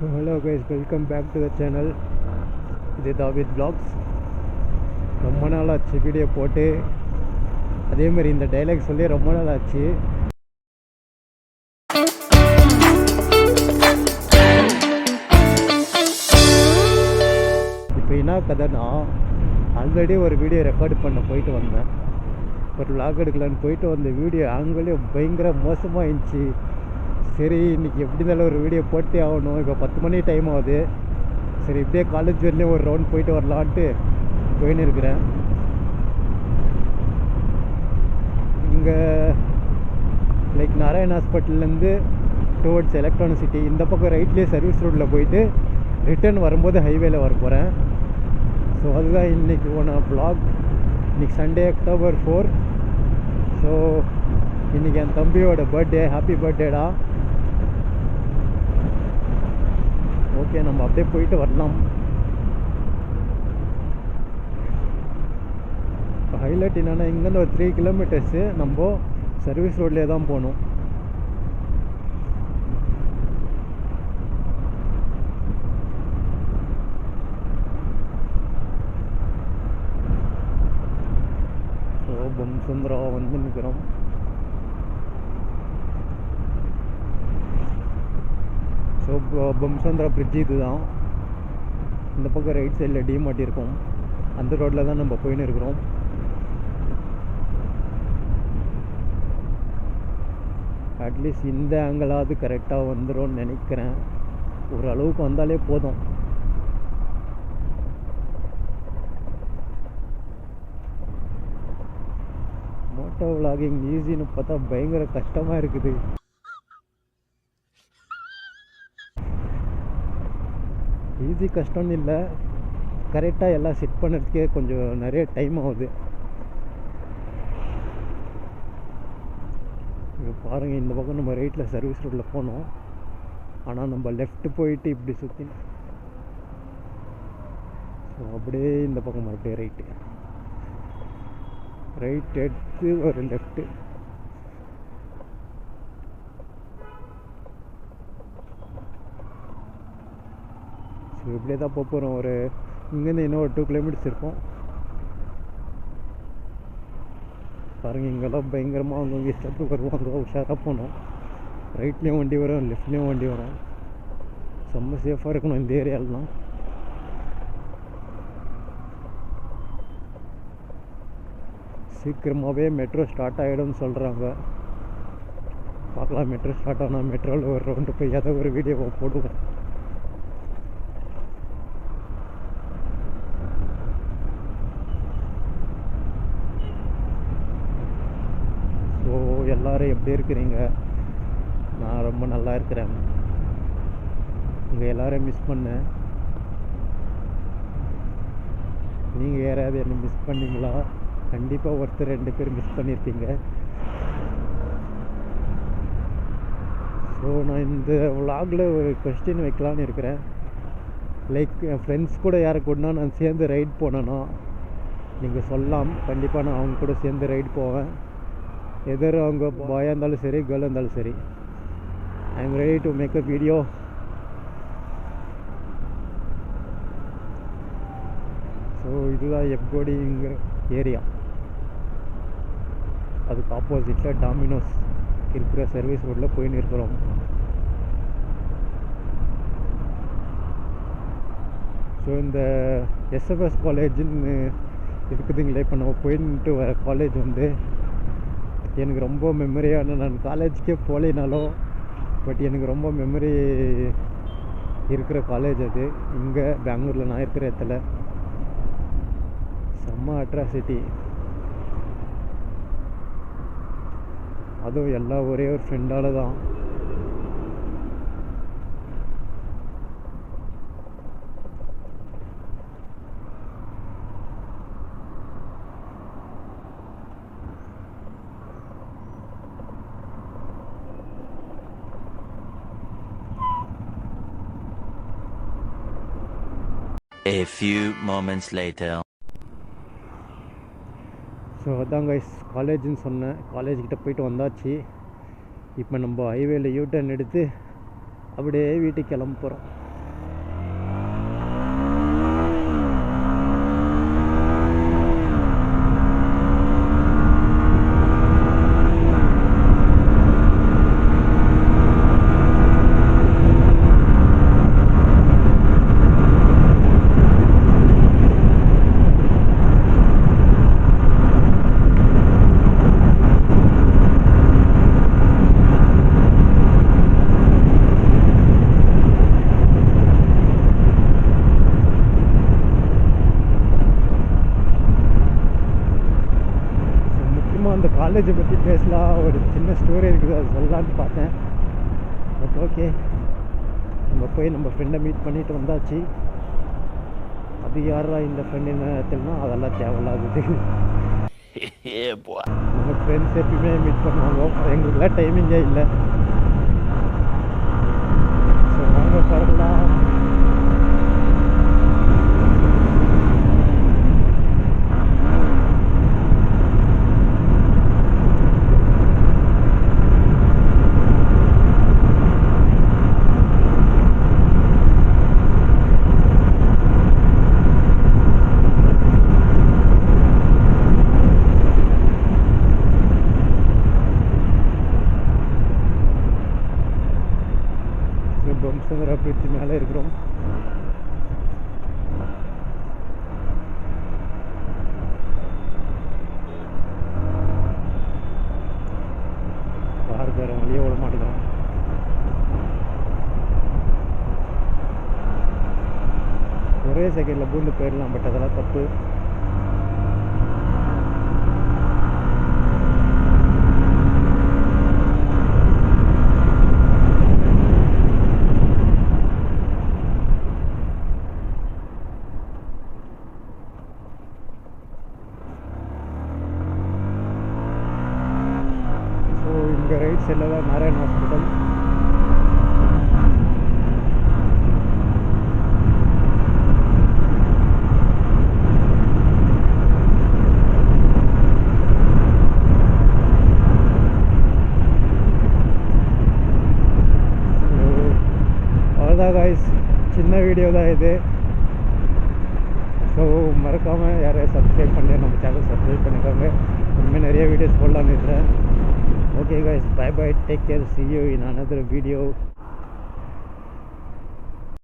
So hello guys, welcome back to the channel. இது David vlogs. ரொம்ப நாள் ஆச்சு வீடியோ போட்டு. அதேமாதிரி இந்த டைலாக் சொல்லி ரொம்ப நாள் ஆச்சு. இப்போ என்ன கதைன்னா, ஆல்ரெடி ஒரு வீடியோ ரெக்கார்ட் பண்ண போயிட்டு வந்தேன். ஒரு vlog எடுக்கலான்னு போயிட்டு வந்த வீடியோ ஆங்கிளே பயங்கர மோசமாக இருந்துச்சு. சரி இன்றைக்கி எப்படி இருந்தாலும் ஒரு வீடியோ போட்டே ஆகணும். இப்போ 10 மணி டைம் ஆகுது. சரி இப்படியே காலேஜ் வரலையும் ஒரு ரவுண்ட் போயிட்டு வரலான்ட்டு போயின்னு இருக்கிறேன். இங்கே லைக் நாராயண் ஹாஸ்பிட்டல்லேருந்து டுவர்ட்ஸ் எலக்ட்ரானிக் சிட்டி இந்த பக்கம் ரைட்லேயே சர்வீஸ் ரோட்டில் போயிட்டு ரிட்டர்ன் வரும்போது ஹைவேல வர போகிறேன். ஸோ அதுதான் இன்றைக்கி ஒன்று vlog. இன்றைக்கி சண்டே October 4. ஸோ இன்றைக்கி என் தம்பியோட பர்த்டே. ஹாப்பி பர்த்டேடா. ஓகே, நம்ம அப்படியே போயிட்டு வரலாம். இப்போ ஹைலைட் என்னென்னா, இங்கேருந்து ஒரு 3 கிலோமீட்டர்ஸு நம்ம சர்வீஸ் ரோட்லேயே தான் போகணும். ஸோ பொம்சுந்தரா வந்து நிற்கிறோம். ஸோ பொம்சுந்தரா பிரிட்ஜ் இது தான். இந்த பக்கம் ரைட் சைடில் டிமார்ட் இருக்கும். அந்த ரோட்டில் தான் நம்ம போயின்னு இருக்கிறோம். அட்லீஸ்ட் இந்த ஆங்கிளாவது கரெக்டாக வந்துடும்னு நினைக்கிறேன். ஓரளவுக்கு வந்தாலே போதும். மோட்டோ விளாகிங் ஈஸின்னு பார்த்தா பயங்கர கஷ்டமாக இருக்குது. ஈஸி கஷ்டம்னு இல்லை, கரெக்டாக எல்லாம் செட் பண்ணுறதுக்கே கொஞ்சம் நிறைய டைம் ஆகுது. இப்போ பாருங்கள், இந்த பக்கம் நம்ம ரைட்டில் சர்வீஸ் ரோட்டில் போனோம். ஆனால் நம்ம லெஃப்ட்டு போயிட்டு இப்படி சுற்றி, ஸோ அப்படியே இந்த பக்கம் மறுபடியும் ரைட் எடுத்து ஒரு லெஃப்ட்டு. ஸோ இப்படியே தான் போகிறோம். ஒரு இங்கேருந்து இன்னும் ஒரு 2 கிலோமீட்டர்ஸ் இருக்கும். பாருங்கள், இங்கெல்லாம் பயங்கரமாக அவங்க ஸ்டெப்பு வருவாங்க. உஷாராக போகணும். ரைட்லேயும் வண்டி வரும், லெஃப்ட்லேயும் வண்டி வரும். செம்ம சேஃபாக இருக்கணும் இந்த ஏரியாலலாம். சீக்கிரமாகவே மெட்ரோ ஸ்டார்ட் ஆகிடும்னு சொல்கிறாங்க. பார்க்கலாம், மெட்ரோ ஸ்டார்ட் ஆனால் மெட்ரோவில் ஒரு ரவுண்டு போய் ஏதோ ஒரு வீடியோவை போடுவோம். ஸோ எல்லோரும் எப்படி இருக்கிறீங்க? நான் ரொம்ப நல்லா இருக்கிறேன். உங்கள் எல்லோரும் மிஸ் பண்ணேன். நீங்கள் யாராவது என்னை மிஸ் பண்ணீங்களா? கண்டிப்பாக ஒருத்தர் 2 பேர் மிஸ் பண்ணியிருப்பீங்க. ஸோ நான் இந்த vlogல ஒரு கொஸ்டின் வைக்கலான்னு இருக்கிறேன். லைக் என் ஃப்ரெண்ட்ஸ் கூட யாரை கூடனா நான் சேர்ந்து ரைட் போனேன்னா நீங்கள் சொல்லலாம். கண்டிப்பாக நான் அவங்க கூட சேர்ந்து ரைட் போவேன். எதர் அவங்க பாயாக இருந்தாலும் சரி, கேர்ளாக இருந்தாலும் சரி. I am ready to make a video. So இதுதான் எப்கோடிங்கிற ஏரியா. அதுக்கு ஆப்போசிட்டில் டாமினோஸ் இருக்கிற சர்வீஸ் ரோட்டில் போயின்னு இருக்கிறோம். ஸோ இந்த எஸ்எஃப்எஸ் காலேஜுன்னு இருக்குதுங்களே, இப்போ நம்ம போயின்ட்டு வர காலேஜ் வந்து எனக்கு ரொம்ப மெமரியான, நான் காலேஜுக்கே போகலைனாலும் பட் எனக்கு ரொம்ப மெமரி இருக்கிற காலேஜ் அது. இங்கே பெங்களூரில் நான் இருக்கிற இடத்துல செம்ம அட்ராசிட்டி. அதுவும் எல்லாம் ஒரே ஒரு ஃப்ரெண்டால் தான். A few moments later. So அதான் கைஸ், காலேஜுன்னு சொன்னேன். காலேஜ்கிட்ட போயிட்டு வந்தாச்சு. இப்போ நம்ம ஹைவேல யூ டர்ன் எடுத்து அப்படியே வீட்டுக்கு கிளம்ப போகிறோம். சும்மா அந்த காலேஜை பற்றி பேசலாம், ஒரு சின்ன ஸ்டோரி இருக்குது, அது சொல்லலான்னு பார்த்தேன். பட் ஓகே, நம்ம போய் நம்ம ஃப்ரெண்டை மீட் பண்ணிட்டு வந்தாச்சு. அது யாரா இந்த ஃப்ரெண்டுன்னு தெரியலனா அதெல்லாம் தேவையில்லாதது. நம்ம ஃப்ரெண்ட்ஸ் எப்பயுமே மீட் பண்ணுவாங்க, எங்களுக்குலாம் டைமிங்கே இல்லை. ஸோ வாங்க பரவலாம். பம்சங்கரா பிரிட்ஜ் மேலே இருக்கிறோம். கார்காரன் வழியே விட மாட்டேங்கிறான். ஒரே செகண்டில் பூந்து போயிடலாம், பட் அதெல்லாம் தப்பு. இங்கே ரைட் சைடில் தான் நாராயண் ஹாஸ்பிட்டல். அவ்வளோதான் காய்ஸ், சின்ன வீடியோ தான் இது. ஸோ மறக்காமல் யாரையும் சப்ஸ்கிரைப் பண்ணி நம்ம சேனல் சப்ஸ்கிரைப் பண்ணிக்கோங்க. இனிமேல் நிறைய வீடியோஸ் போடலான்னு இருக்கிறேன். Okay guys, bye bye, take care, see you in another video.